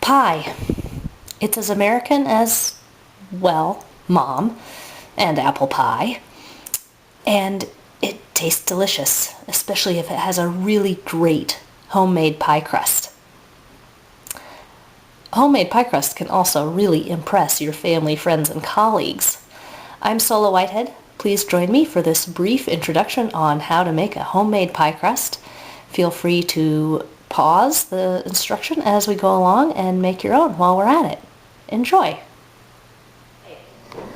Pie. It's as American as, well, Mom and apple pie. And it tastes delicious, especially if it has a really great homemade pie crust. Homemade pie crust can also really impress your family, friends, and colleagues. I'm Sola Whitehead. Please join me for this brief introduction on how to make a homemade pie crust. Feel free to pause the instruction as we go along and make your own while we're at it. Enjoy!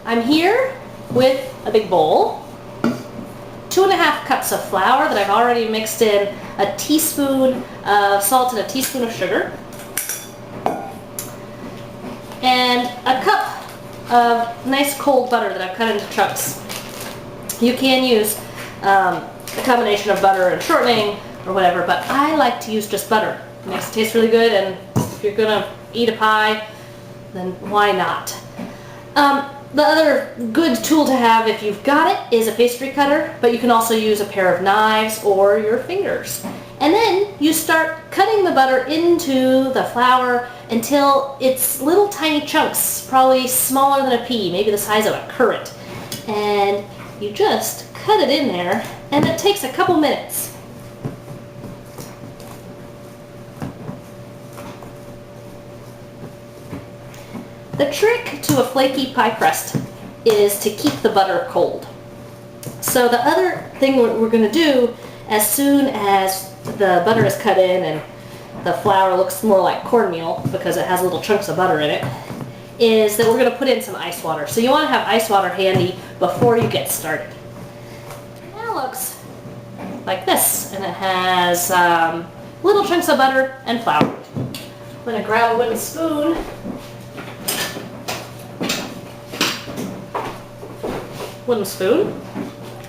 I'm here with a big bowl, 2½ cups of flour that I've already mixed in a teaspoon of salt and a teaspoon of sugar, and a cup of nice cold butter that I've cut into chunks. You can use a combination of butter and shortening or whatever, but I like to use just butter. It makes it taste really good, and if you're gonna eat a pie, then why not? The other good tool to have if you've got it is a pastry cutter, but you can also use a pair of knives or your fingers. And then you start cutting the butter into the flour until it's little tiny chunks, probably smaller than a pea, maybe the size of a currant. And you just cut it in there, and it takes a couple minutes. The trick to a flaky pie crust is to keep the butter cold. So the other thing we're going to do as soon as the butter is cut in and the flour looks more like cornmeal because it has little chunks of butter in it, is that we're going to put in some ice water. So you want to have ice water handy before you get started. It now looks like this, and it has little chunks of butter and flour. I'm going to grab a wooden spoon.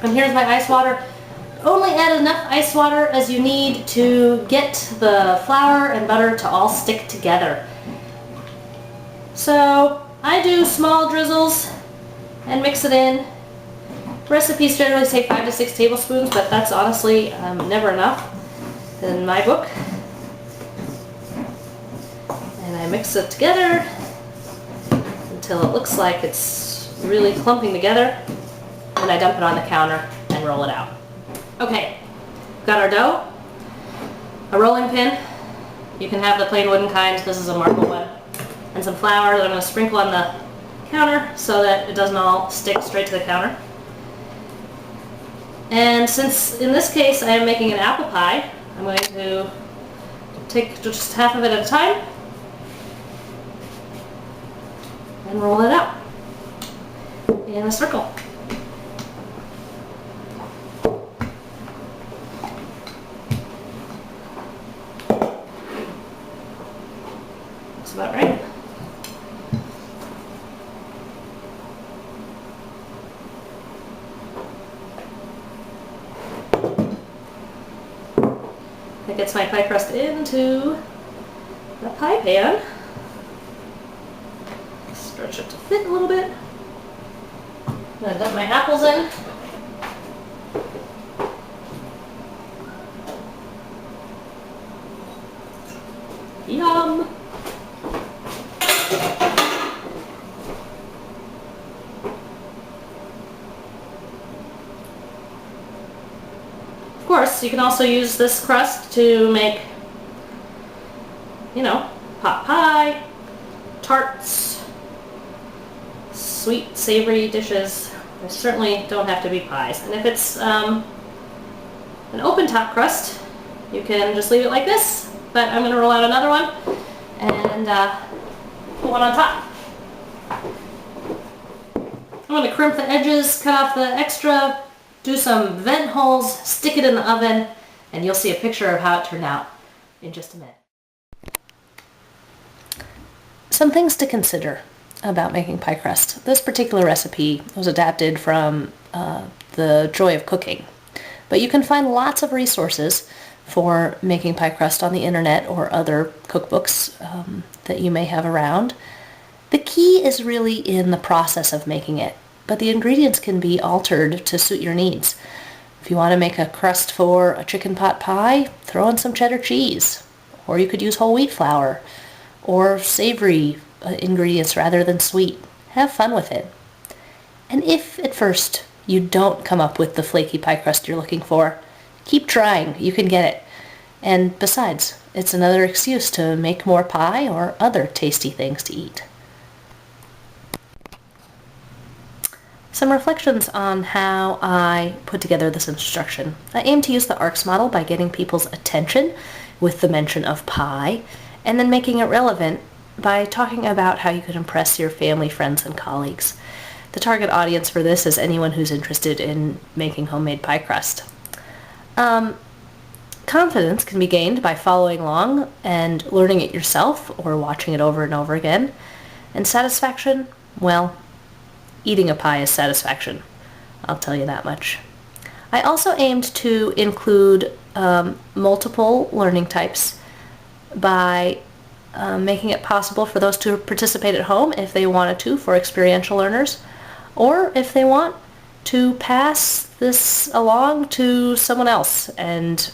And here's my ice water. Only add enough ice water as you need to get the flour and butter to all stick together. So I do small drizzles and mix it in. Recipes generally say 5 to 6 tablespoons, but that's honestly never enough in my book. And I mix it together until it looks like it's really clumping together. And I dump it on the counter and roll it out. Okay, got our dough, a rolling pin. You can have the plain wooden kind, this is a marble one, and some flour that I'm going to sprinkle on the counter so that it doesn't all stick straight to the counter. And since in this case I am making an apple pie, I'm going to take just half of it at a time and roll it out in a circle. That's about right. That gets my pie crust into the pie pan. Stretch it to fit a little bit. I'm going to dump my apples in. Yum! Of course, you can also use this crust to make, pot pie, tarts, sweet, savory dishes. They certainly don't have to be pies. And if it's an open top crust, you can just leave it like this. But I'm going to roll out another one and put one on top. I'm going to crimp the edges, cut off the extra, do some vent holes, stick it in the oven, and you'll see a picture of how it turned out in just a minute. Some things to consider about making pie crust. This particular recipe was adapted from The Joy of Cooking, but you can find lots of resources for making pie crust on the internet or other cookbooks that you may have around. The key is really in the process of making it, but the ingredients can be altered to suit your needs. If you want to make a crust for a chicken pot pie, throw in some cheddar cheese, or you could use whole wheat flour, or savory ingredients rather than sweet. Have fun with it. And if at first you don't come up with the flaky pie crust you're looking for, keep trying. You can get it. And besides, it's another excuse to make more pie or other tasty things to eat. Some reflections on how I put together this instruction. I aim to use the ARCS model by getting people's attention with the mention of pie, and then making it relevant by talking about how you could impress your family, friends, and colleagues. The target audience for this is anyone who's interested in making homemade pie crust. Confidence can be gained by following along and learning it yourself or watching it over and over again. And satisfaction, well, eating a pie is satisfaction. I'll tell you that much. I also aimed to include multiple learning types by making it possible for those to participate at home if they wanted to for experiential learners, or if they want to pass this along to someone else. And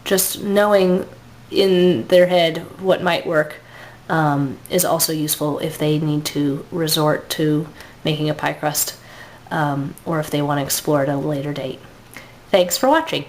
just knowing in their head what might work is also useful if they need to resort to making a pie crust, or if they want to explore at a later date. Thanks for watching.